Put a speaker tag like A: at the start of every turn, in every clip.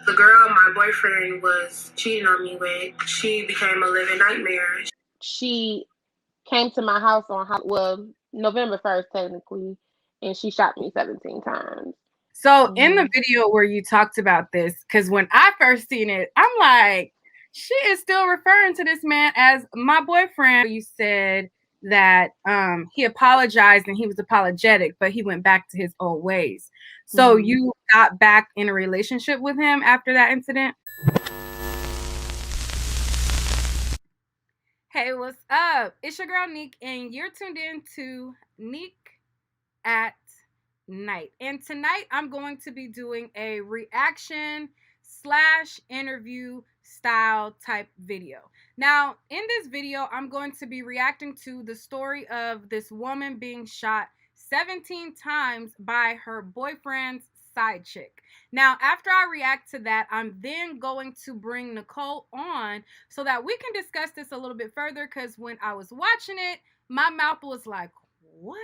A: The girl my boyfriend was cheating on me with, she became a living nightmare.
B: She came to my house on November 1st technically, and she shot me 17 times.
C: So in the video where you talked about this, because when I first seen it, I'm like, she is still referring to this man as my boyfriend. You said that he apologized and he was apologetic, but he went back to his old ways. So you got back in a relationship with him after that incident? Hey, what's up? It's your girl Nique, and you're tuned in to Nique at Nite. And tonight I'm going to be doing a reaction / interview style type video. Now, in this video, I'm going to be reacting to the story of this woman being shot 17 times by her boyfriend's side chick. Now, after I react to that, I'm then going to bring Nicole on so that we can discuss this a little bit further, because when I was watching it, my mouth was like, what?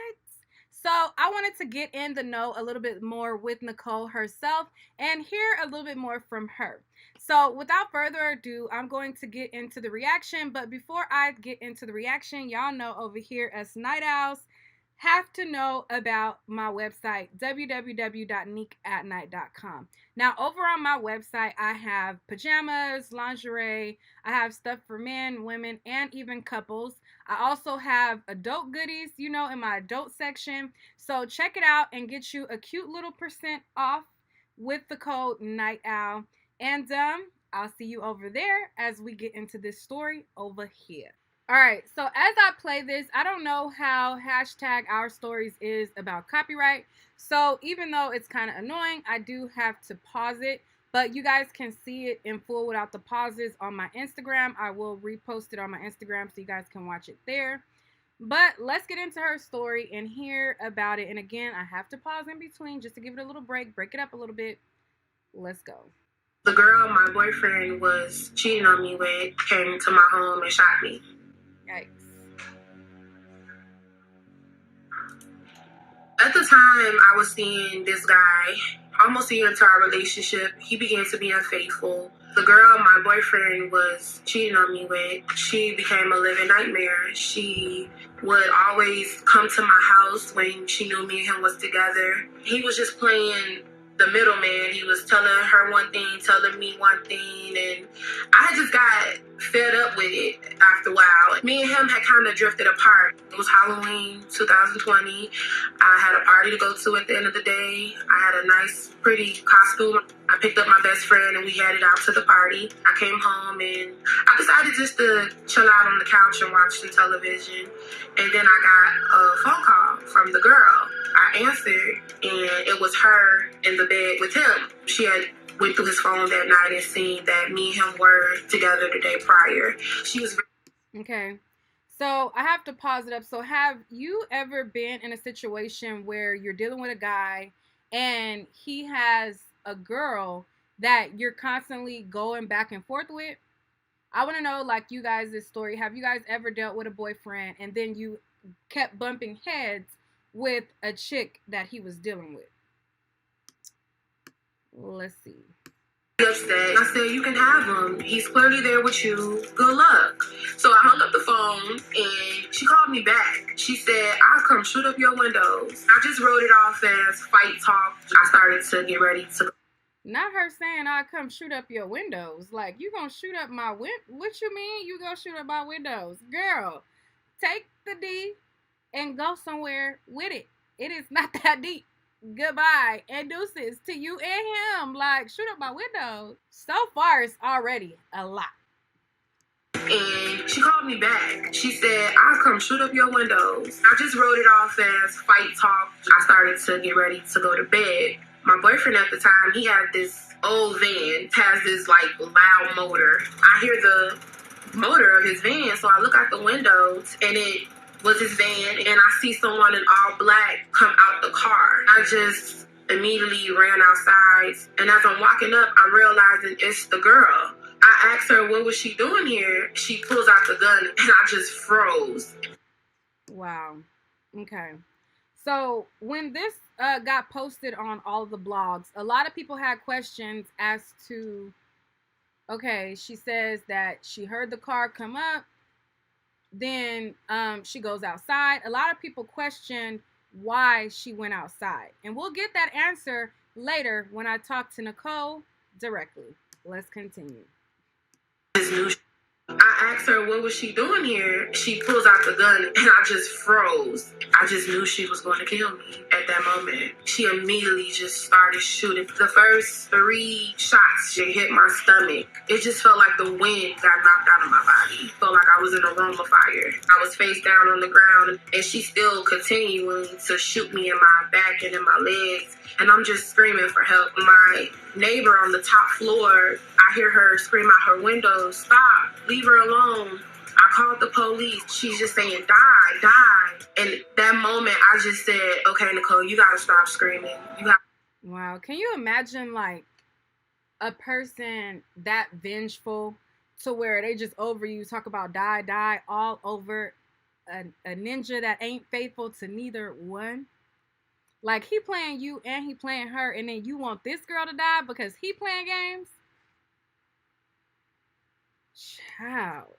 C: So I wanted to get in the know a little bit more with Nicole herself and hear a little bit more from her. So without further ado, I'm going to get into the reaction. But before I get into the reaction, y'all know over here as Night Owls have to know about my website, www.niqueatnite.com. Now, over on my website, I have pajamas, lingerie, I have stuff for men, women, and even couples. I also have adult goodies, in my adult section. So check it out and get you a cute little % off with the code Night Owl. And I'll see you over there as we get into this story over here. All right, so as I play this, I don't know how #OurStories is about copyright. So even though it's kind of annoying, I do have to pause it. But you guys can see it in full without the pauses on my Instagram. I will repost it on my Instagram so you guys can watch it there. But let's get into her story and hear about it. And again, I have to pause in between just to give it a little break it up a little bit. Let's go.
A: The girl my boyfriend was cheating on me with came to my home and shot me.
C: Yikes.
A: At the time I was seeing this guy, almost a year into our relationship, he began to be unfaithful. The girl my boyfriend was cheating on me with, she became a living nightmare. She would always come to my house when she knew me and him was together. He was just playing the middleman. He was telling her one thing, telling me one thing, and I just got fed up with it after a while. Me and him had kind of drifted apart. It was Halloween 2020. I had a party to go to at the end of the day. I had a nice, pretty costume. I picked up my best friend and we headed out to the party. I came home and I decided just to chill out on the couch and watch some television. And then I got a phone call from the girl. I answered and it was her in the bed with him. She had went through his phone that night and seen that me and him were together the day prior. She was
C: okay. So I have to pause it up. So have you ever been in a situation where you're dealing with a guy and he has a girl that you're constantly going back and forth with? I want to know, like, you guys, this story. Have you guys ever dealt with a boyfriend and then you kept bumping heads with a chick that he was dealing with? Let's see.
A: Upset. I said, you can have him. He's clearly there with you. Good luck. So I hung up the phone and she called me back. She said, I'll come shoot up your windows. I just wrote it off as fight talk. I started to get ready to go.
C: Not her saying I'll come shoot up your windows. Like, you gonna shoot up my what you mean you gonna shoot up my windows? Girl, take the D and go somewhere with it. It is not that deep. Goodbye and deuces to you and him. Like, shoot up my windows. So far, it's already a lot.
A: And she called me back. She said, I'll come shoot up your windows. I just wrote it off as fight talk. I started to get ready to go to bed. My boyfriend at the time, he had this old van, has this like loud motor. I hear the motor of his van, so I look out the windows and it was his van, and I see someone in all black come out the car. I just immediately ran outside, and as I'm walking up, I'm realizing it's the girl. I asked her, what was she doing here? She pulls out the gun, and I just froze.
C: Wow. Okay. So when this got posted on all of the blogs. A lot of people had questions as to, okay, she says that she heard the car come up, then she goes outside. A lot of people questioned why she went outside, and we'll get that answer later when I talk to Nicole directly. Let's continue.
A: I asked her, what was she doing here? She pulls out the gun and I just froze. I just knew she was going to kill me at that moment. She immediately just started shooting. The first 3 shots, she hit my stomach. It just felt like the wind got knocked out of my body. It felt like I was in a room of fire. I was face down on the ground and she still continuing to shoot me in my back and in my legs. And I'm just screaming for help. My neighbor on the top floor, I hear her scream out her window, stop, leave her alone. I called the police. She's just saying, die, die. And that moment, I just said, okay, Nicole, you got to stop screaming.
C: Wow. Can you imagine, like, a person that vengeful to where they just over you, talk about die, die, all over a ninja that ain't faithful to neither one? Like, he playing you and he playing her, and then you want this girl to die because he playing games? Child.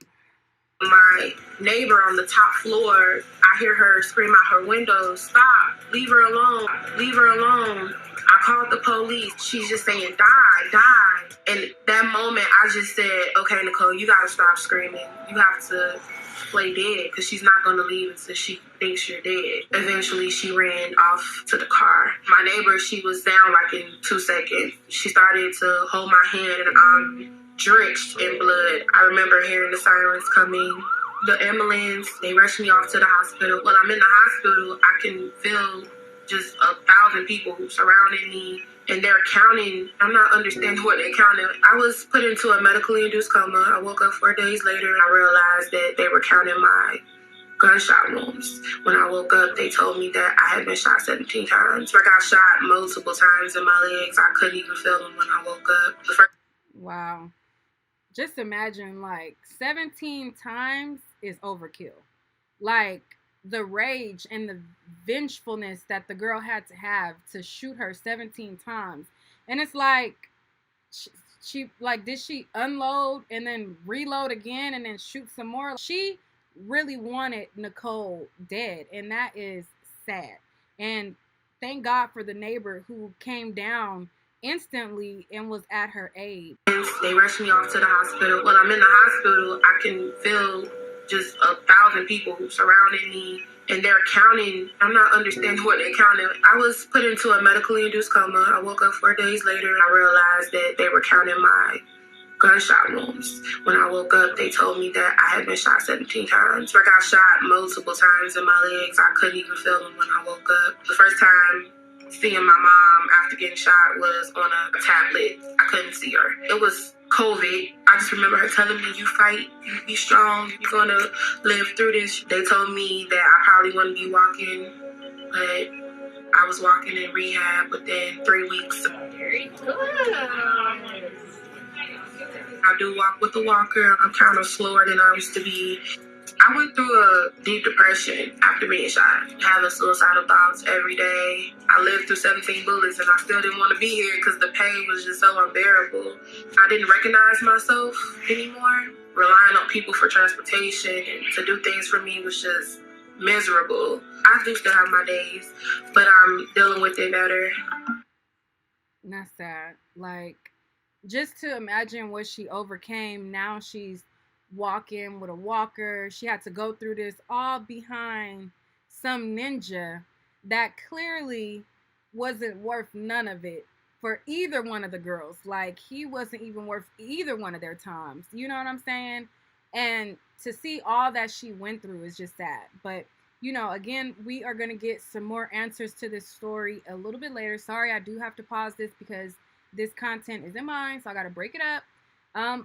A: My neighbor on the top floor, I hear her scream out her window, stop, leave her alone, leave her alone. I called the police. She's just saying, die, die. And that moment, I just said, okay, Nicole, you got to stop screaming. You have to play dead because she's not going to leave until she thinks you're dead. Eventually, she ran off to the car. My neighbor, she was down like in 2 seconds. She started to hold my hand and I'm drenched in blood. I remember hearing the sirens coming. The ambulance, they rushed me off to the hospital. When I'm in the hospital, I can feel just 1,000 people surrounding me and they're counting. I'm not understanding what they're counting. I was put into a medically induced coma. I woke up 4 days later. I realized that they were counting my gunshot wounds. When I woke up, they told me that I had been shot 17 times. I got shot multiple times in my legs. I couldn't even feel them when I woke up.
C: Wow. Just imagine, like, 17 times is overkill. Like, the rage and the vengefulness that the girl had to have to shoot her 17 times. And it's like, she like, did she unload and then reload again and then shoot some more? She really wanted Nicole dead, and that is sad. And thank God for the neighbor who came down instantly and was at her aid.
A: They rushed me off to the hospital. When I'm in the hospital, I can feel just 1,000 people surrounding me and they're counting. I'm not understanding what they're counting. I was put into a medically induced coma. I woke up 4 days later. I realized that they were counting my gunshot wounds. When I woke up, they told me that I had been shot 17 times. I got shot multiple times in my legs. I couldn't even feel them when I woke up. The first time seeing my mom after getting shot was on a tablet. I couldn't see her. It was COVID. I just remember her telling me, you fight, you be strong, you're gonna live through this. They told me that I probably wouldn't be walking, but I was walking in rehab within 3 weeks.
B: Very good.
A: I do walk with a walker. I'm kind of slower than I used to be. I went through a deep depression after being shot, having suicidal thoughts every day. I lived through 17 bullets and I still didn't want to be here because the pain was just so unbearable. I didn't recognize myself anymore. Relying on people for transportation and to do things for me was just miserable. I do still have my days, but I'm dealing with it better.
C: That's sad. Like, just to imagine what she overcame. Now she's walking with a walker. She had to go through this all behind some ninja that clearly wasn't worth none of it for either one of the girls. Like, he wasn't even worth either one of their times. You know what I'm saying? And to see all that she went through is just sad. But, you know, again, we are going to get some more answers to this story a little bit later. Sorry, I do have to pause this because this content is in mine, so I got to break it up.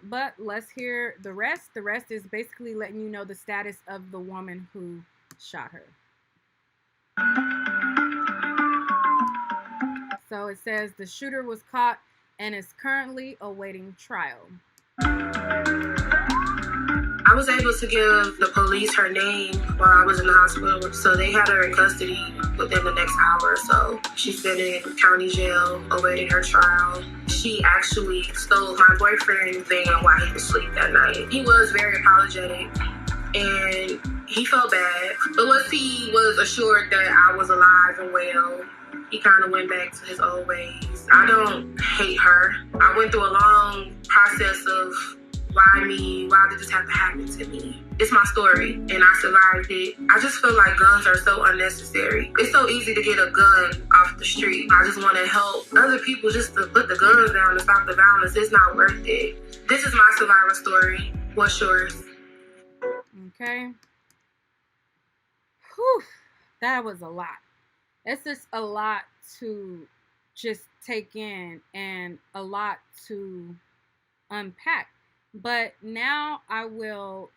C: But let's hear the rest. The rest is basically letting you know the status of the woman who shot her. So it says the shooter was caught and is currently awaiting trial.
A: I was able to give the police her name while I was in the hospital, so they had her in custody within the next hour or so. She's been in county jail awaiting her trial. She actually stole my boyfriend's van while he was asleep that night. He was very apologetic and he felt bad, but once he was assured that I was alive and well, he kind of went back to his old ways. I don't hate her. I went through a long process of why me? Why did this have to happen to me? It's my story, and I survived it. I just feel like guns are so unnecessary. It's so easy to get a gun off the street. I just want to help other people just to put the guns down and stop the violence. It's not worth it. This is my survival story. What's yours?
C: Okay. Whew. That was a lot. It's just a lot to just take in and a lot to unpack. But now I will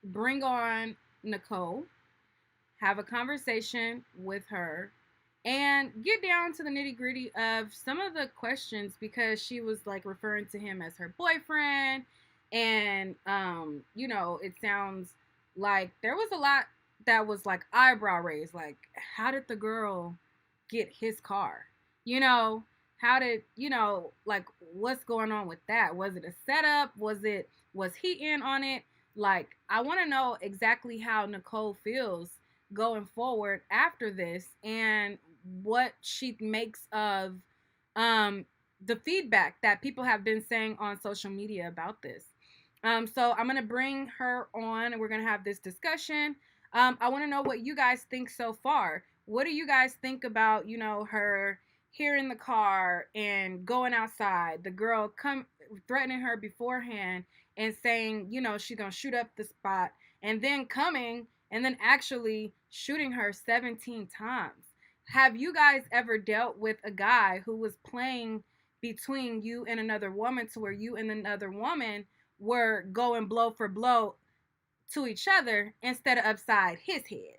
C: bring on Nicole, have a conversation with her, and get down to the nitty gritty of some of the questions, because she was like referring to him as her boyfriend. And, it sounds like there was a lot that was like eyebrow raised. Like, how did the girl get his car? How did, like, what's going on with that? Was it a setup? Was he in on it? Like, I want to know exactly how Nicole feels going forward after this and what she makes of the feedback that people have been saying on social media about this. So I'm going to bring her on and we're going to have this discussion. I want to know what you guys think so far. What do you guys think about, her here in the car and going outside, the girl threatening her beforehand and saying, she's going to shoot up the spot, and then coming and then actually shooting her 17 times. Have you guys ever dealt with a guy who was playing between you and another woman to where you and another woman were going blow for blow to each other instead of upside his head?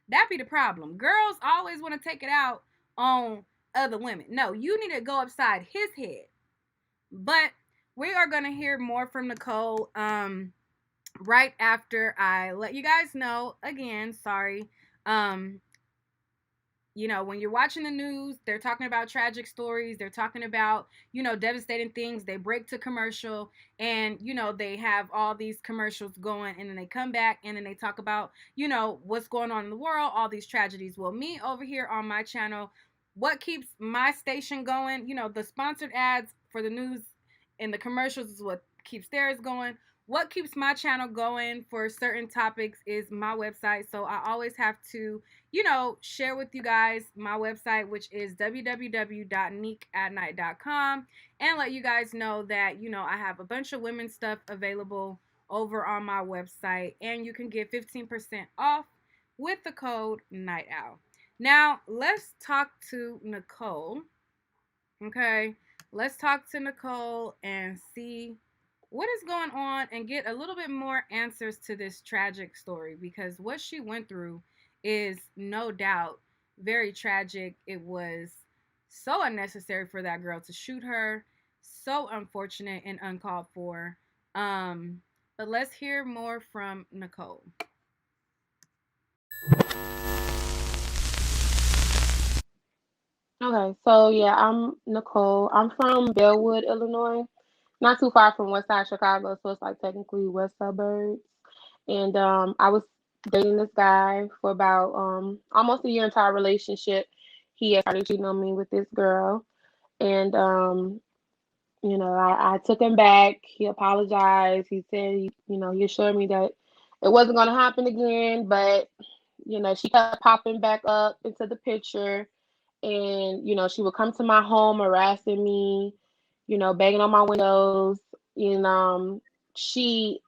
C: That'd be the problem. Girls always want to take it out on other women. No, you need to go upside his head. But we are going to hear more from Nicole right after I let you guys know again. Sorry. When you're watching the news, they're talking about tragic stories. They're talking about, devastating things. They break to commercial and, they have all these commercials going, and then they come back and then they talk about, what's going on in the world, all these tragedies. Well, me over here on my channel, what keeps my station going, the sponsored ads for the news and the commercials is what keeps theirs going. What keeps my channel going for certain topics is my website. So I always have to, share with you guys my website, which is www.niqueatnight.com, and let you guys know that, I have a bunch of women's stuff available over on my website, and you can get 15% off with the code NIGHTOWL. Now, let's talk to Nicole. Okay, let's talk to Nicole and see what is going on and get a little bit more answers to this tragic story, because what she went through is no doubt very tragic. It was so unnecessary for that girl to shoot her. So unfortunate and uncalled for. But let's hear more from Nicole.
B: Okay, so yeah, I'm Nicole. I'm from Bellwood, Illinois, not too far from West Side Chicago, so it's like technically west suburbs. And I was dating this guy for about almost a year into our relationship. He had started cheating on me with this girl, and I took him back. He apologized. He said, he assured me that it wasn't going to happen again, but she kept popping back up into the picture, and she would come to my home harassing me, banging on my windows. And she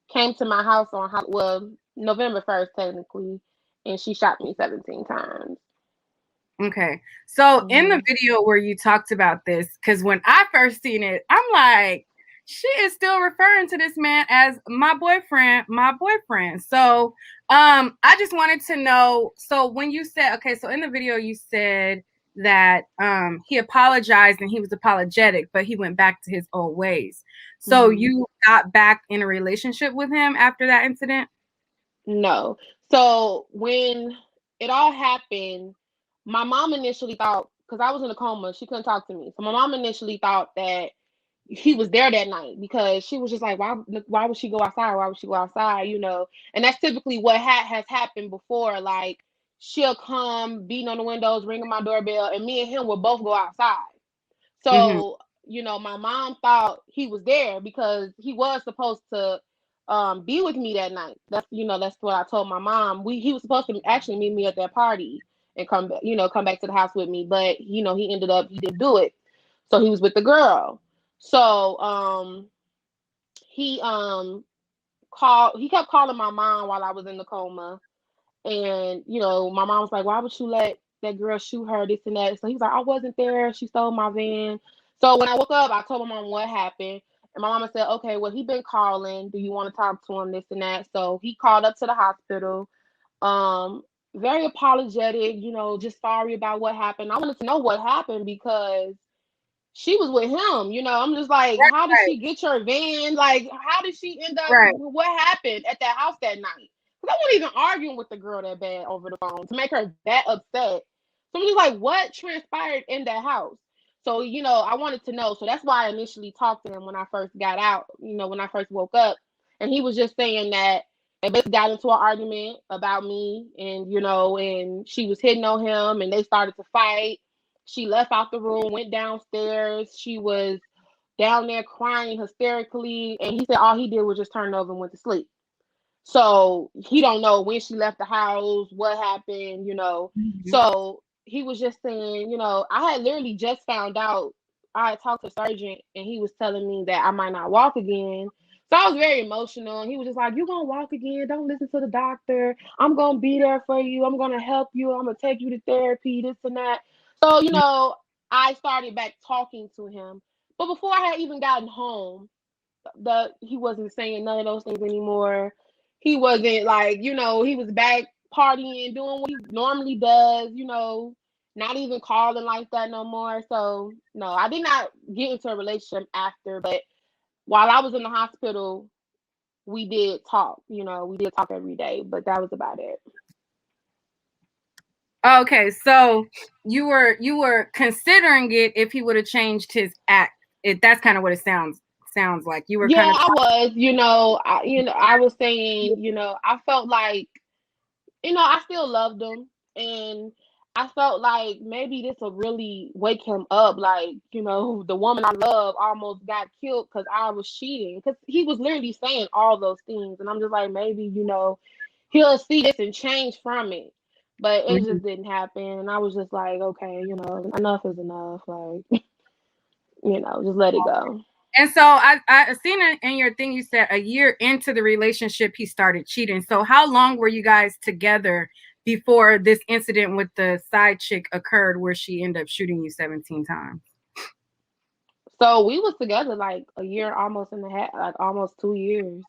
B: came to my house on November 1st technically, and she shot me 17 times.
C: Okay, so in the video where you talked about this, because when I first seen it, I'm like, she is still referring to this man as my boyfriend. So I just wanted to know, so when you said, okay, so in the video you said that he apologized and he was apologetic, but he went back to his old ways. So
B: Mhm.
C: you got back in a relationship with him after that incident?
B: No. So when it all happened, my mom initially thought, because I was in a coma, she couldn't talk to me. So my mom initially thought that he was there that night because she was just like, why would she go outside? Why would she go outside? And that's typically what has happened before. Like she'll come beating on the windows, ringing my doorbell, and me and him will both go outside.
C: Mm-hmm.
B: So, my mom thought he was there because he was supposed to be with me that night. That's what I told my mom. He was supposed to actually meet me at that party and come back to the house with me, but he didn't do it. So he was with the girl. So he kept calling my mom while I was in the coma. And, my mom was like, why would you let that girl shoot her, this and that? So he was like, I wasn't there. She stole my van. So when I woke up, I told my mom what happened. And my mama said, okay, well, he been calling. Do you want to talk to him, this and that? So he called up to the hospital. Um, Very apologetic, just sorry about what happened. I wanted to know what happened because she was with him. I'm just like, how did
C: Right,
B: she get your van? Like, how did she end up?
C: right.
B: What happened at that house that night? Because I wasn't even arguing with the girl that bad over the phone to make her that upset. So I'm just like, what transpired in that house? So, I wanted to know. So that's why I initially talked to him when I first got out, when I first woke up. And he was just saying that they basically got into an argument about me and she was hitting on him and they started to fight. She left out the room, went downstairs. She was down there crying hysterically, and he said all he did was just turn over and went to sleep. So he don't know when she left the house, what happened.
C: Mhm.
B: So he was just saying, I had literally just found out. I had talked to the surgeon, and he was telling me that I might not walk again. So I was very emotional. And he was just like, "You gonna walk again? Don't listen to the doctor. I'm gonna be there for you. I'm gonna help you. I'm gonna take you to therapy, this and that." So I started back talking to him. But before I had even gotten home, that he wasn't saying none of those things anymore. He wasn't like, he was back partying, doing what he normally does, not even calling like that no more. So no, I did not get into a relationship after, but while I was in the hospital, we did talk, we did talk every day, but that was about it.
C: Okay, so you were considering it if he would have changed his act. That's kind of what it sounds like. You were
B: Yeah,
C: kind of
B: I was, I was saying, I felt like I still loved him, and I felt like maybe this will really wake him up. Like, the woman I love almost got killed because I was cheating. Because he was literally saying all those things, and I'm just like, maybe he'll see this and change from it. But it
C: Mhm.
B: just didn't happen, and I was just like, okay, enough is enough. Like, just let it go.
C: And so I seen it in your thing. You said a year into the relationship he started cheating. So how long were you guys together before this incident with the side chick occurred, where she ended up shooting you 17 times?
B: So we was together like a year, almost in the half, like almost 2 years.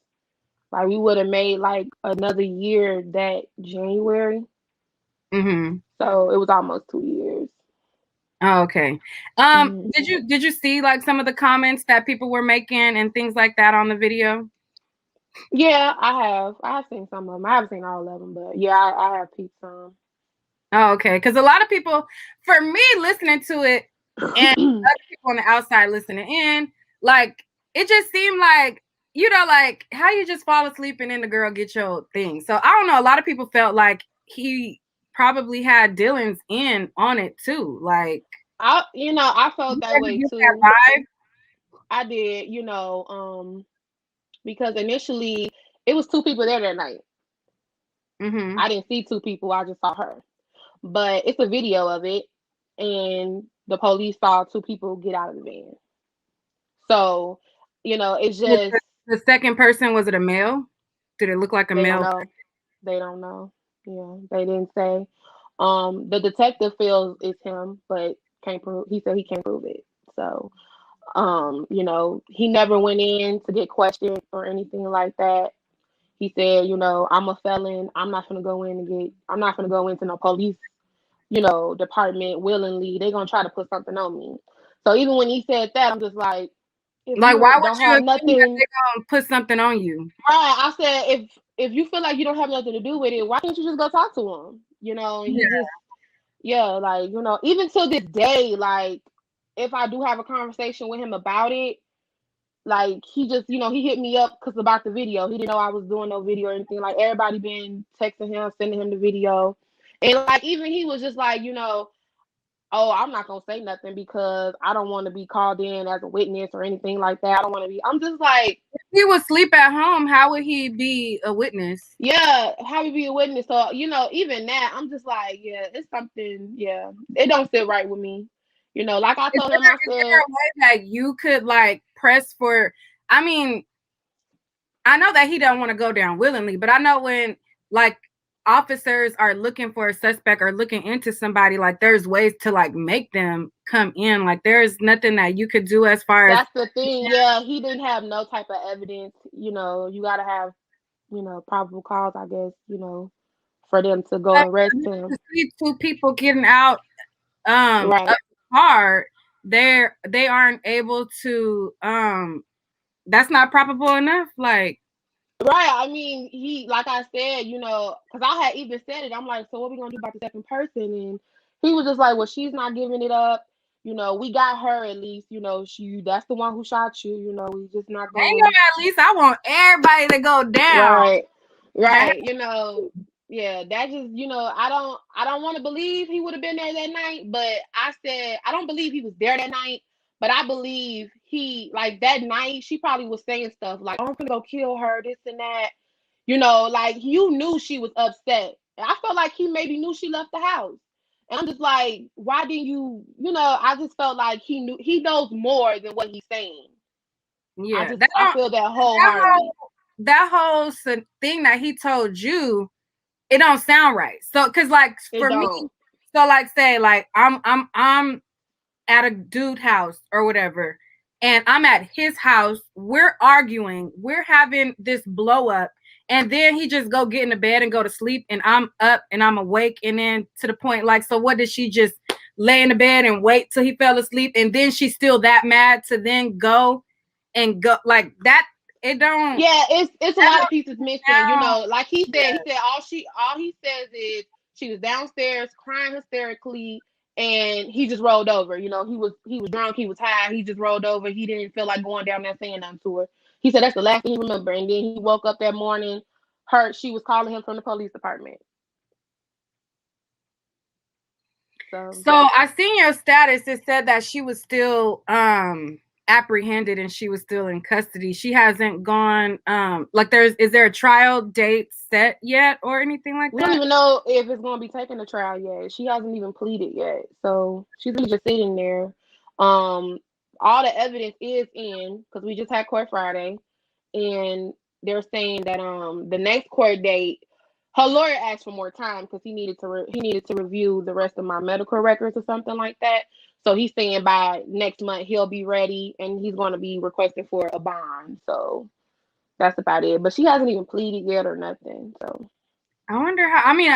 B: Like we would have made like another year that January.
C: Mm-hmm.
B: So it was almost 2 years.
C: Oh, okay.
B: Hmm.
C: Did you see like some of the comments that people were making and things like that on the video?
B: Yeah, I have. I have seen some of them. I haven't seen all of them, but yeah, I have peeped some.
C: Oh, okay. Because a lot of people, for me, listening to it, and other people on the outside listening in, like it just seemed like like how you just fall asleep and then the girl get your thing. So I don't know. A lot of people felt like he probably had Dylan's in on it too. Like
B: I
C: you
B: felt that
C: ever
B: way
C: get
B: too.
C: that
B: I did, because initially it was two people there that night.
C: vibe? Mm-hmm.
B: I didn't see two people. I just saw her. But it's a video of it, and the police saw two people get out of the van. So, it's
C: The,
B: just
C: the second person, was it a male? Did it look like a
B: they don't
C: male?
B: know. They don't know. Yeah, they didn't say. The detective feels it's him, but can't prove. He said he can't prove it. So, he never went in to get questioned or anything like that. He said, I'm a felon. I'm not gonna go in and get. I'm not gonna go into no police department willingly. They're gonna try to put something on me. So even when he said that, I'm just like, if
C: Like,
B: you
C: why would
B: don't
C: you
B: have
C: assume that
B: nothing,
C: they're gonna put something on you?
B: right? I said, if you feel like you don't have nothing to do with it, why can't you just go talk to him? And he
C: Yeah.
B: just, yeah, like, even to this day, like, if I do have a conversation with him about it, like, he just, he hit me up because about the video. He didn't know I was doing no video or anything. Like, everybody been texting him, sending him the video. And, like, even he was just like, oh, I'm not going to say nothing because I don't want to be called in as a witness or anything like that. I don't want to be, I'm just like.
C: If he would sleep at home, how would he be a witness?
B: Yeah, how would be a witness? So, even that, I'm just like, yeah, it's something, yeah, it don't sit right with me. Like I told him, I
C: Is there
B: said,
C: a way that you could like press for? I mean, I know that he don't want to go down willingly, but I know when like officers are looking for a suspect or looking into somebody, like there's ways to like make them come in. Like there's nothing that you could do as far as
B: that's the thing. Yeah, he didn't have no type of evidence. You got to have, probable cause, I guess, for them to go arrest
C: to
B: him.
C: see two people getting out of
B: Right.
C: the car, they aren't able to that's not probable enough. Like
B: Right. I mean, like I said, because I had even said it. I'm like, so what we gonna do about the second person? And he was just like, well, she's not giving it up. We got her at least. That's the one who shot you. We just not
C: ain't
B: gonna.
C: no at least I want everybody to go down.
B: Right.
C: That
B: Right. Yeah. That just, I don't want to believe he would have been there that night. But I said I don't believe he was there that night. But I believe he, like, that night she probably was saying stuff like, "Oh, I'm gonna go kill her, this and that." Like, you knew she was upset. And I felt like he maybe knew she left the house. And I'm just like, why didn't you, I just felt like he knows more than what he's saying.
C: yeah,
B: I feel that
C: that
B: wholeheartedly.
C: thing that he told you, it don't sound right. So, cause like
B: It
C: for me,
B: don't.
C: so like say like I'm at a dude house or whatever, and I'm at his house. We're arguing. We're having this blow up, and then he just go get in the bed and go to sleep, and I'm up and I'm awake, and then to the point like, so what did she just lay in the bed and wait till he fell asleep, and then she's still that mad to then go and go like that? It don't.
B: Yeah, it's a
C: That
B: lot of
C: don't
B: pieces missing.
C: sound.
B: Like he
C: Yeah.
B: said all he says is she was downstairs crying hysterically and he just rolled over. He was drunk, he was high, he just rolled over. He didn't feel like going down there saying nothing to her. He said that's the last thing he remember. And then he woke up that morning, she was calling him from the police department. So
C: So I seen your status. It said that she was still apprehended and she was still in custody. She hasn't gone like is there a trial date set yet or anything like
B: we don't
C: that?
B: even know if it's going to be taken to trial yet. She hasn't even pleaded yet. So she's really just sitting there. All the evidence is in because we just had court Friday, and they're saying that the next court date, her lawyer asked for more time because he needed to review the rest of my medical records or something like that. So he's saying by next month he'll be ready and he's going to be requesting for a bond. So that's about it. But she hasn't even pleaded yet or nothing. So
C: I wonder how. I mean,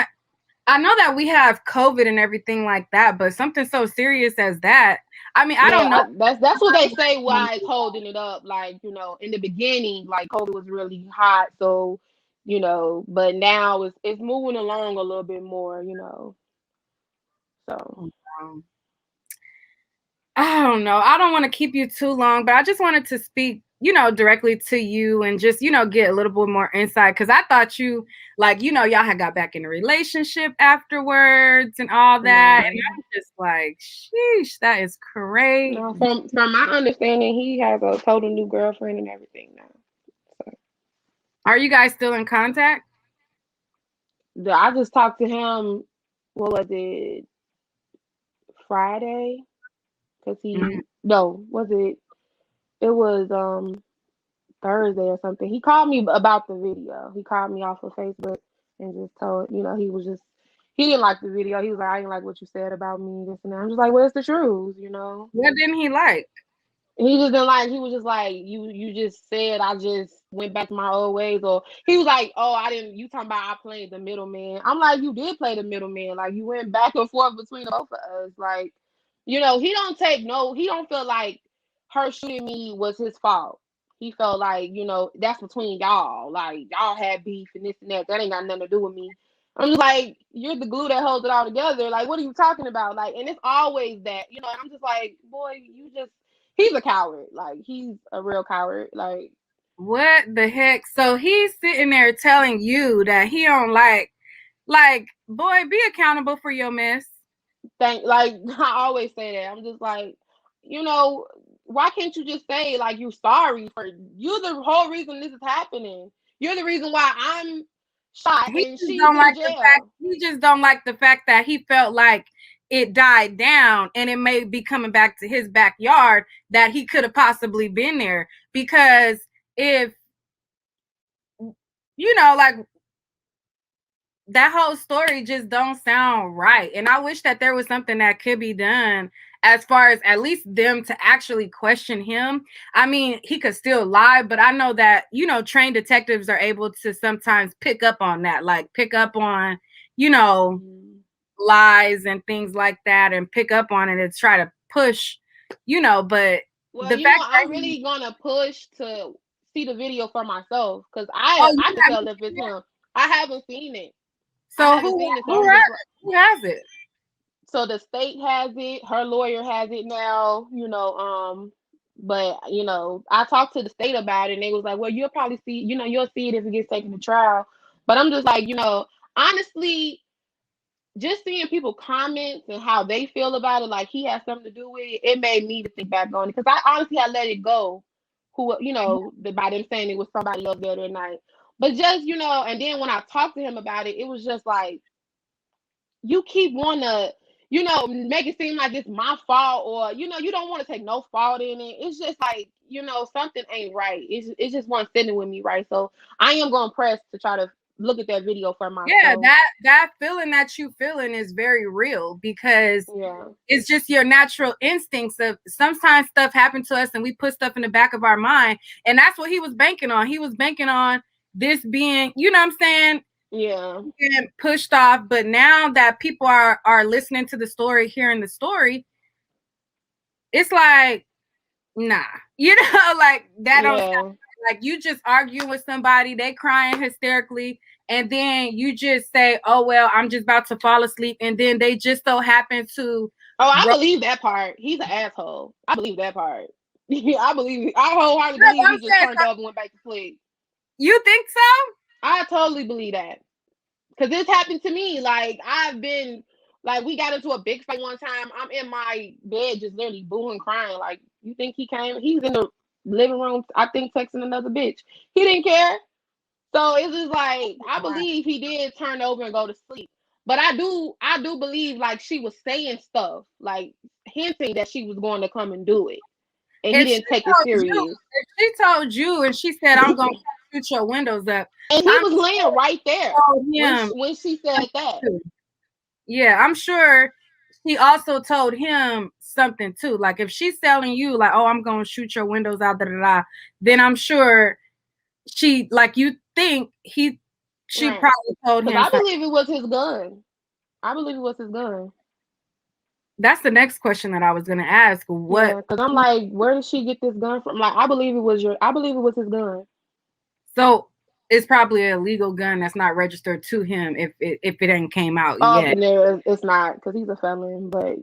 C: I know that we have COVID and everything like that, but something so serious as that. I mean, I don't know.
B: That's what they say. Why it's holding it up? Like, in the beginning, like COVID was really hot, so but now it's moving along a little bit more. So
C: I don't know. I don't want to keep you too long, but I just wanted to speak, directly to you and just, get a little bit more insight. Cause I thought you like, y'all had got back in a relationship afterwards and all that. And I'm just like, sheesh, that is crazy.
B: No, from my understanding, he has a total new girlfriend and everything now. So.
C: Are you guys still in contact?
B: I just talked to him. What was it? Friday? Cause no, was it? It was Thursday or something. He called me about the video. He called me off of Facebook and just told, he didn't like the video. He was like, I didn't like what you said about me, this and that. I'm just like, well, it's the truth,
C: What didn't he like?
B: He just didn't like. He was just like, you just said I just went back to my old ways, or he was like, oh, I didn't. You talking about I played the middleman? I'm like, you did play the middleman. Like you went back and forth between the both of us. Like, he don't take no. He don't feel like her shooting me was his fault. He felt like that's between y'all. Like y'all had beef and this and that. That ain't got nothing to do with me. I'm just like, you're the glue that holds it all together. Like, what are you talking about? Like, and it's always that, and I'm just like, boy, he's a coward. Like, he's a real coward. Like,
C: What the heck? So he's sitting there telling you that he don't like, boy, be accountable for your mess.
B: like, I always say that. I'm just like, why can't you just say, like, you're sorry you're the whole reason this is happening. You're the reason why I'm shot
C: He
B: and
C: just
B: she's
C: don't
B: in
C: like the fact
B: jail.
C: he just don't like the fact that he felt like it died down and it may be coming back to his backyard, that he could have possibly been there. Because if like, that whole story just don't sound right. And I wish that there was something that could be done as far as at least them to actually question him. I mean, he could still lie, but I know that, trained detectives are able to sometimes pick up on that, like pick up on, lies and things like that, and pick up on it and try to push, but
B: Well,
C: the fact that
B: I'm really gonna push to see the video for myself because
C: oh,
B: I
C: you
B: can tell
C: haven't
B: if it's
C: seen it?
B: him. I haven't seen it. I
C: So
B: haven't
C: who
B: seen it, so
C: who
B: I'm
C: has
B: just
C: it? Who has it?
B: so the state has it, her lawyer has it now, but I talked to the state about it and they was like, well, you'll probably see, you'll see it if it gets taken to trial. But I'm just like, honestly, just seeing people comments and how they feel about it, like he has something to do with it, it made me to think back on it. Because I honestly had let it go, by them saying it was somebody else there that night. But just, and then when I talked to him about it, it was just like, you keep wanting to, make it seem like it's my fault, or, you don't want to take no fault in it. It's just like, something ain't right. It just wasn't sitting with me right. So I am going to press to try to look at that video for
C: Yeah,
B: myself.
C: that feeling that you feeling is very real, because
B: Yeah.
C: it's just your natural instincts of sometimes stuff happens to us and we put stuff in the back of our mind. And that's what he was banking on. He was banking on this being, you know what I'm saying,
B: Yeah.
C: being pushed off. But now that people are listening to the story, hearing the story, it's like, nah, like that don't sound
B: Yeah.
C: like you just arguing with somebody, they crying hysterically, and then you just say, oh well, I'm just about to fall asleep, and then they just so happen to
B: Oh, I believe that part. He's an asshole. I believe that part. I believe. I wholeheartedly
C: That's
B: believe
C: what I'm
B: he just
C: saying.
B: turned up and went back to sleep.
C: You think so?
B: I totally believe that because this happened to me. Like I've been, like we got into a big fight one time. I'm in my bed just literally booing, crying. Like you think he came? He's in the living room. I think texting another bitch. He didn't care. So it's just like I believe he did turn over and go to sleep. But I do believe like she was saying stuff, like hinting that she was going to come and do it. And he
C: If she
B: didn't take it
C: told you,
B: serious.
C: if she told you, and she said, "I'm gonna shoot your windows up,"
B: And he
C: I'm
B: was laying right there
C: told
B: when
C: him.
B: she said that.
C: Yeah, I'm sure she also told him something too. Like if she's telling you, like, "Oh, I'm gonna shoot your windows out," da da da, then I'm sure she, like, you think she
B: Right.
C: probably told
B: Because
C: him
B: I
C: something.
B: believe it was his gun. I believe it was his gun.
C: That's the next question that I was gonna ask.
B: Yeah,
C: What?
B: because I'm like, where did she get this gun from? Like, I believe it was his gun.
C: So it's probably a legal gun that's not registered to him if it ain't came out
B: Up
C: yet.
B: in there, it's not because he's a felon. But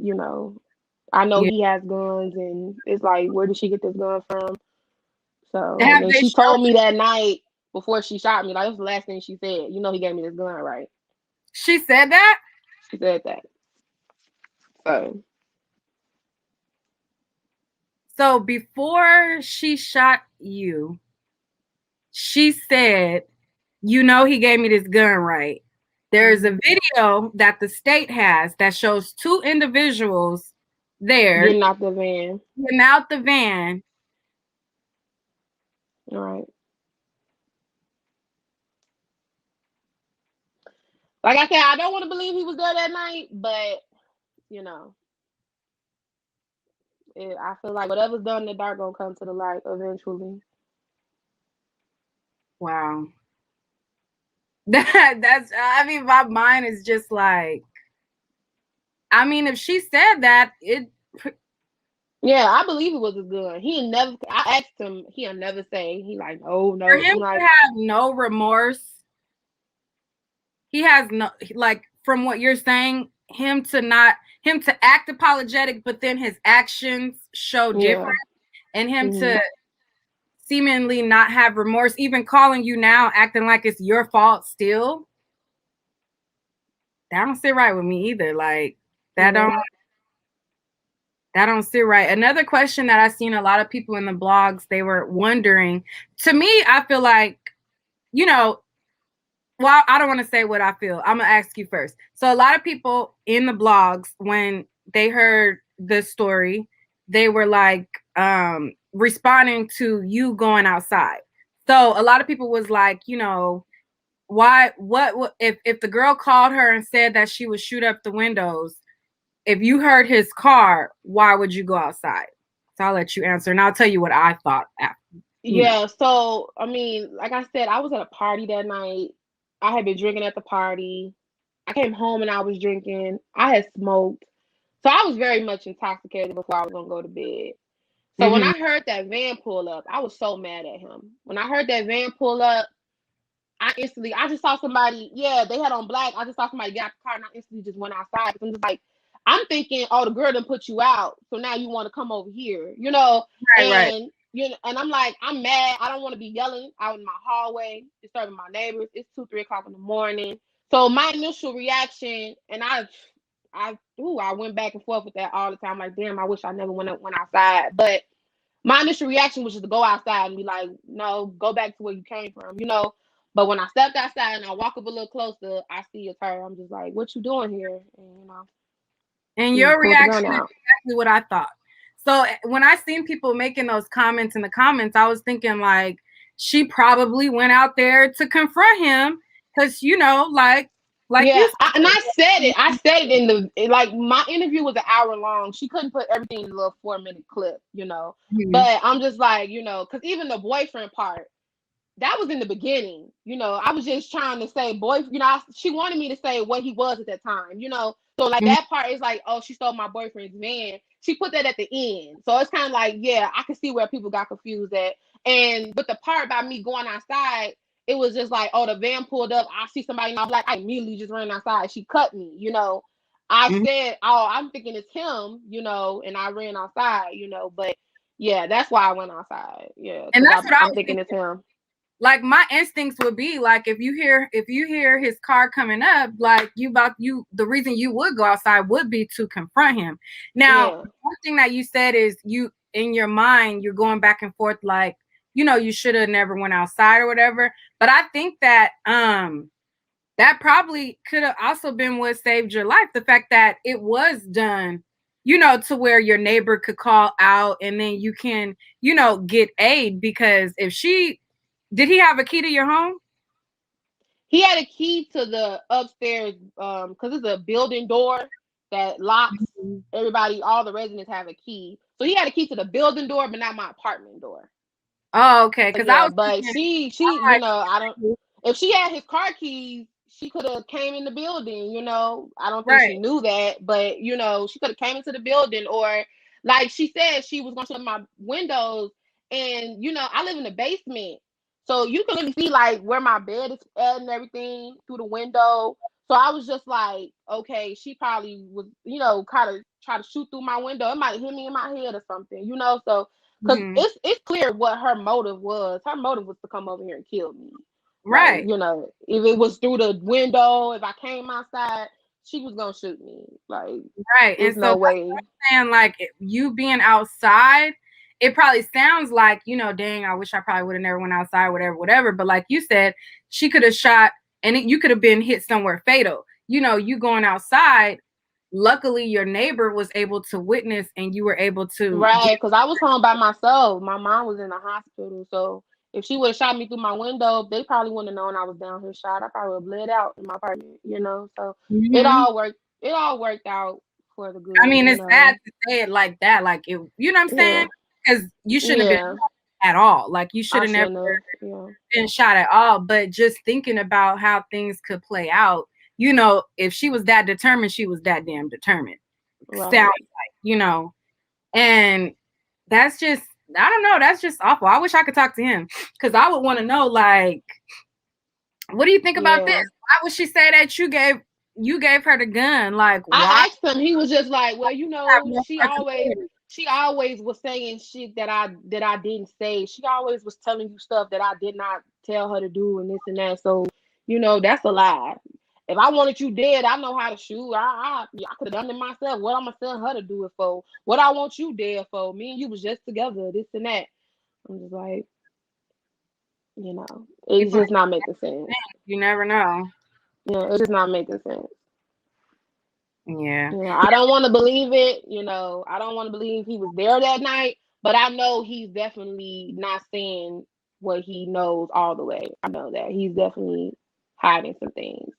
B: I know
C: Yeah.
B: he has guns, and it's like, where did she get this gun from? So, and
C: Have
B: then
C: they
B: she
C: showed?
B: told me that night before she shot me, like, that was the last thing she said. He gave me this gun, right?
C: She said that.
B: She said that. So,
C: So before she shot you, she said, he gave me this gun, right? There's a video that the state has that shows two individuals there
B: getting out the van.
C: getting out the van.
B: All right. Like I said, I don't want to believe he was there that night, but, you know, I feel like whatever's done in the dark gonna come to the light eventually.
C: Wow. That's, I mean, my mind is just like, I mean, if she said that, it,
B: Yeah, I believe it was a gun. He never. I asked him. He'll never say. He like, no,
C: for
B: no.
C: him
B: I'm
C: to
B: like,
C: have no remorse, he has no, like, from what you're saying, him to act apologetic, but then his actions show
B: yeah.
C: different, and him
B: Hmm.
C: to seemingly not have remorse, even calling you now, acting like it's your fault still. That don't sit right with me either. Like, that don't
B: Yeah.
C: that don't sit right. Another question that I've seen a lot of people in the blogs, they were wondering. To me, I feel like, you know, well, I don't want to say what I feel. I'm gonna ask you first. So a lot of people in the blogs, when they heard this story, they were like responding to you going outside. So a lot of people was like, why what if the girl called her and said that she would shoot up the windows, if you heard his car, why would you go outside? So I'll let you answer, and I'll tell you what I thought after.
B: Yeah. So I mean, like I said, I was at a party that night. I had been drinking at the party. I came home and I was drinking. I had smoked. So I was very much intoxicated before I was gonna go to bed. So when
C: Mm-hmm.
B: I heard that van pull up, I was so mad at him. When I heard that van pull up, I just saw somebody, yeah, they had on black. I just saw somebody get out the car and I instantly just went outside. 'Cause I'm just like, I'm thinking, oh, the girl done put you out. So now you want to come over here,
C: Right, right.
B: and I'm like, I'm mad. I don't want to be yelling out in my hallway, disturbing my neighbors. It's 2, 3 o'clock in the morning. So my initial reaction, and I went back and forth with that all the time. Like, damn, I wish I never went outside. But my initial reaction was just to go outside and be like, no, go back to where you came from. But when I stepped outside and I walk up a little closer, I see it's her. I'm just like, what you doing here? And
C: And
B: he
C: your
B: pulled the gun
C: reaction is
B: out.
C: exactly what I thought. So when I seen people making those comments in the comments, I was thinking like she probably went out there to confront him because like
B: Yeah,
C: you
B: and I said
C: said.
B: it. I said it like my interview was an hour long. She couldn't put everything in a little 4 minute clip.
C: Mhm.
B: But I'm just like, because even the boyfriend part, that was in the beginning. I was just trying to say, boy, she wanted me to say what he was at that time. So like
C: Mhm.
B: that part is like, oh, she stole my boyfriend's man. She put that at the end. So it's kind of like, yeah, I can see where people got confused at. But the part about me going outside, it was just like, oh, the van pulled up. I see somebody and I was like, I immediately just ran outside. She cut me. I
C: Mhm.
B: said, oh, I'm thinking it's him, and I ran outside. But yeah, that's why I went outside. Yeah,
C: And
B: because
C: that's what I
B: I'm
C: was
B: thinking
C: thinking.
B: it's him.
C: Like my instincts would be like if you hear his car coming up, like the reason you would go outside would be to confront him. Now,
B: Yeah.
C: one thing that you said is you in your mind you're going back and forth like you should have never went outside or whatever. But I think that that probably could have also been what saved your life. The fact that it was done, to where your neighbor could call out and then you can, get aid. Because if she did he have a key to your home?
B: He had a key to the upstairs, because it's a building door that locks.
C: Mhm.
B: Everybody, all the residents have a key. So he had a key to the building door, but not my apartment door.
C: Oh, okay.
B: But
C: Because I
B: yeah,
C: was
B: but
C: thinking,
B: she,
C: I'm
B: I don't.
C: like,
B: If she had his car keys, she could have came in the building. I don't think
C: right.
B: she knew that, but she could have came into the building, or like she said, she was gonna shut my windows, and I live in the basement, so you can really see like where my bed is at and everything through the window. So I was just like, okay, she probably was, kind of try to shoot through my window. It might hit me in my head or something. So because
C: Mhm.
B: it's clear what her motive was. Her motive was to come over here and kill me. Like,
C: Right.
B: if it was through the window, if I came outside, she was gonna shoot me. Like,
C: Right. And
B: it's
C: so
B: no way.
C: saying like you being outside, it probably sounds like, dang, I wish I probably would have never went outside, whatever, whatever. But like you said, she could have shot and you could have been hit somewhere fatal. You going outside, luckily your neighbor was able to witness and you were able to get.
B: Right, because I was home by myself. My mom was in the hospital, so if she would have shot me through my window, they probably wouldn't have known I was down here shot. I probably would have bled out in my apartment. So it
C: Mhm.
B: all worked. It all worked out for the
C: I
B: good,
C: mean,
B: you
C: it's
B: know.
C: sad to say it like that. Like, it, you know what I'm saying? Because you shouldn't have been
B: Yeah.
C: at all. Like, you should
B: I
C: have never
B: shouldn't have. Yeah.
C: been shot at all. But just thinking about how things could play out, you know, if she was that determined, she was that damn determined.
B: Right.
C: Sounds like, you know, and that's just, I don't know, that's just awful. I wish I could talk to him because I would want to know, like, what do you think about this?
B: Yeah.
C: Why would she say that you gave her the gun? Like, why
B: I asked him. He was just like, "Well, you
C: have
B: know,
C: no
B: she always was saying shit that I didn't say. She always was telling you stuff that I did not tell her to do and this and that. So, you know, that's a lie. If I wanted you dead, I know how to shoot. I could have done it myself. What I'm gonna tell her to do it for? What I want you dead for? Me and you was just together. This and that. I'm just like, you know, it's
C: people,
B: just not making sense.
C: you never know.
B: Yeah, it's just not making sense.
C: Yeah.
B: You know, I don't want to believe it. You know, I don't want to believe he was there that night, but I know he's definitely not saying what he knows all the way. I know that he's definitely hiding some things.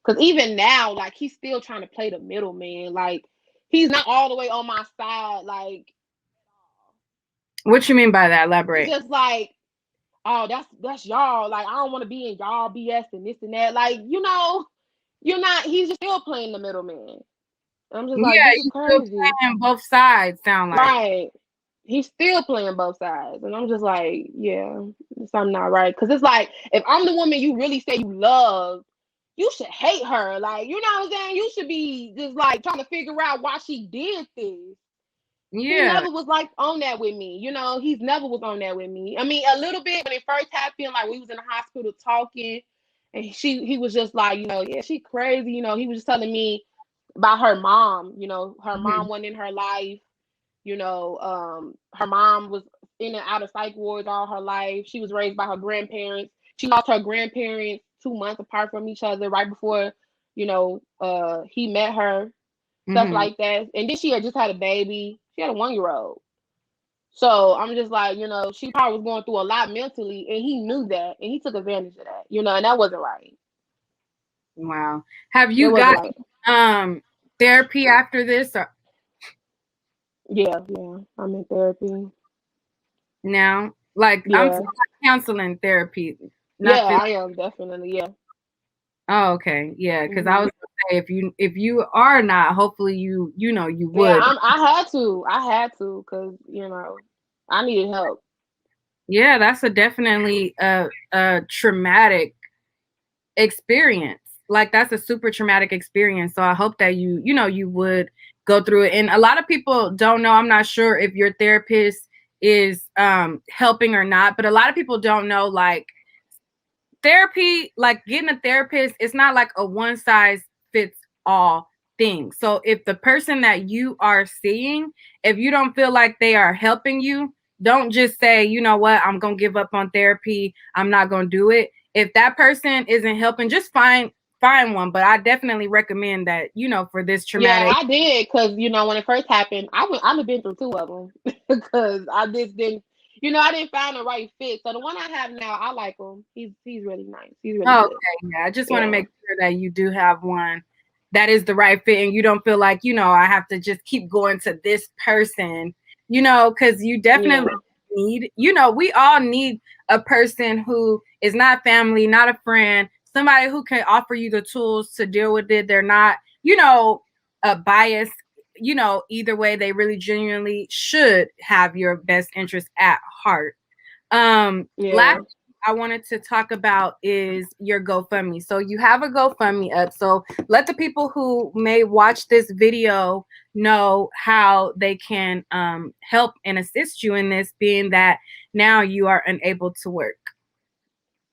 B: Because even now, like, he's still trying to play the middleman. Like, he's not all the way on my side. Like,
C: What you mean by that?
B: he's
C: Elaborate.
B: just like, oh, that's y'all. Like, I don't want to be in y'all BS and this and that. Like, you know, you're not. He's just still playing the middle. I'm just like,
C: Yeah,
B: this is
C: you still
B: crazy.
C: playing both sides, sound like.
B: Right. He's still playing both sides. And I'm just like, yeah, something not right. Because it's like, if I'm the woman you really say you love, you should hate her. Like, you know what I'm saying? You should be just like trying to figure out why she did this. He
C: Yeah.
B: never was like on that with me. You know, he's never was on that with me. I mean, a little bit when it first happened, like we was in the hospital talking, and he was just like, you know, yeah, she crazy. You know, he was just telling me about her mom. You know, her
C: Mhm.
B: mom wasn't in her life. You know, her mom was in and out of psych wards all her life. She was raised by her grandparents. She lost her grandparents 2 months apart from each other, right before, you know, he met her, stuff
C: Mhm.
B: like that. And then she had just had a baby. She had a 1 year old. So I'm just like, you know, she probably was going through a lot mentally, and he knew that, and he took advantage of that, you know, and that wasn't right.
C: Wow. Have
B: It
C: you
B: wasn't
C: got
B: right.
C: therapy after this or
B: Yeah, I'm in therapy.
C: now? Like, I'm talking
B: Yeah,
C: about counseling therapy, not
B: yeah,
C: physical.
B: I am definitely. Yeah.
C: Oh, okay. Yeah, because I
B: Hmm.
C: was gonna say if you are not, hopefully you know you
B: Yeah,
C: would.
B: I had to, because you know, I needed help.
C: Yeah, that's a definitely a traumatic experience. Like, that's a super traumatic experience. So I hope that you know you would go through it. And a lot of people don't know. I'm not sure if your therapist is helping or not, but a lot of people don't know, like, therapy, like getting a therapist, it's not like a one size fits all thing. So if the person that you are seeing, if you don't feel like they are helping you, don't just say, you know what, I'm going to give up on therapy. I'm not going to do it. If that person isn't helping, just find one. But I definitely recommend that, you know, for this
B: Yeah,
C: traumatic.
B: I did, because you know when it first happened, I've been through two of them because I just didn't, you know, I didn't find the right fit. So the one I have now, I like him. He's really nice. He's really
C: Oh,
B: good.
C: okay, yeah. I just want to
B: Yeah.
C: make sure that you do have one that is the right fit and you don't feel like, you know, I have to just keep going to this person, you know, because you definitely
B: Yeah.
C: need, you know, we all need a person who is not family, not a friend, somebody who can offer you the tools to deal with it. They're not, you know, a bias, you know, either way, they really genuinely should have your best interest at heart. Last
B: Yeah.
C: I wanted to talk about is your GoFundMe. So you have a GoFundMe up. So let the people who may watch this video know how they can help and assist you in this, being that now you are unable to work.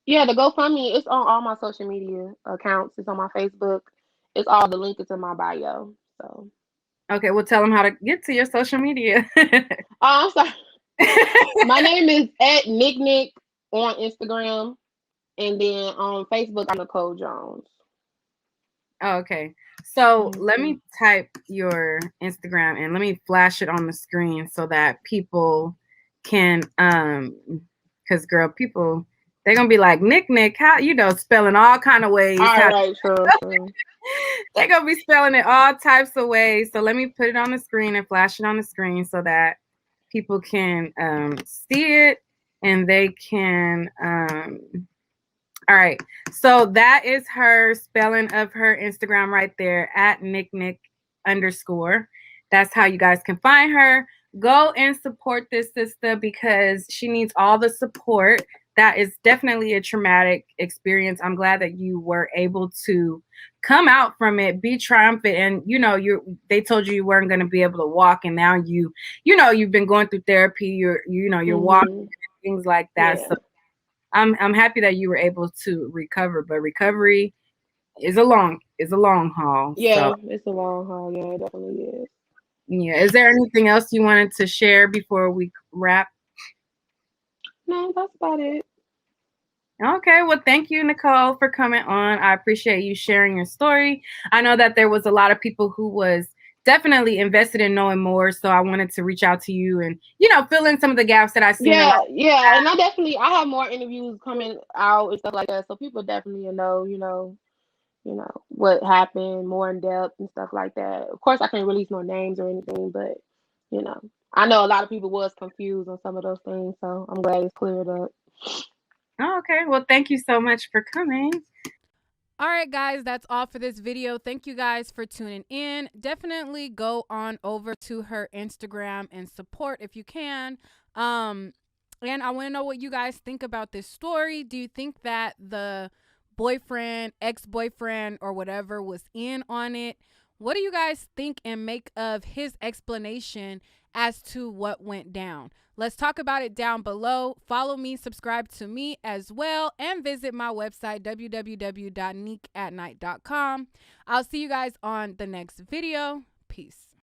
B: Yeah, the GoFundMe, it's on all my social media accounts. It's on my Facebook. It's all the link is in my bio. So,
C: Okay, well, tell them how to get to your social media.
B: oh, I'm sorry. My name is at Nick on Instagram, and then on Facebook, I'm Nicole Jones.
C: Okay. So let
B: Hmm.
C: me type your Instagram and let me flash it on the screen so that people can because girl, people They're gonna be like, Nick, how spelling all kind of ways.
B: All right, true.
C: They're gonna be spelling it all types of ways. So let me put it on the screen and flash it on the screen so that people can see it and they can all right. So that is her spelling of her Instagram right there at Nique_. That's how you guys can find her. Go and support this sister because she needs all the support. That is definitely a traumatic experience. I'm glad that you were able to come out from it, be triumphant, and they told you weren't going to be able to walk, and now you've been going through therapy. You're walking, things like that.
B: Yeah.
C: So I'm happy that you were able to recover, but recovery is a long haul.
B: Yeah,
C: So,
B: it's a long haul. Yeah, it definitely is.
C: yeah. Is there anything else you wanted to share before we wrap?
B: No, that's about it.
C: Okay, well, thank you, Nicole, for coming on. I appreciate you sharing your story. I know that there was a lot of people who was definitely invested in knowing more, so I wanted to reach out to you and fill in some of the gaps that I seen.
B: Yeah, and I have more interviews coming out and stuff like that, so people definitely know, what happened more in depth and stuff like that. Of course, I can't release no names or anything, but I know a lot of people was confused on some of those things, so I'm glad it's cleared up.
C: Okay, well, thank you so much for coming.
D: All right, guys, that's all for this video. Thank you guys for tuning in. Definitely go on over to her Instagram and support if you can. And I want to know what you guys think about this story. Do you think that the boyfriend, ex-boyfriend, or whatever was in on it? What do you guys think and make of his explanation as to what went down? Let's talk about it down below. Follow me, subscribe to me as well, and visit my website, www.niqueatnite.com. I'll see you guys on the next video. Peace.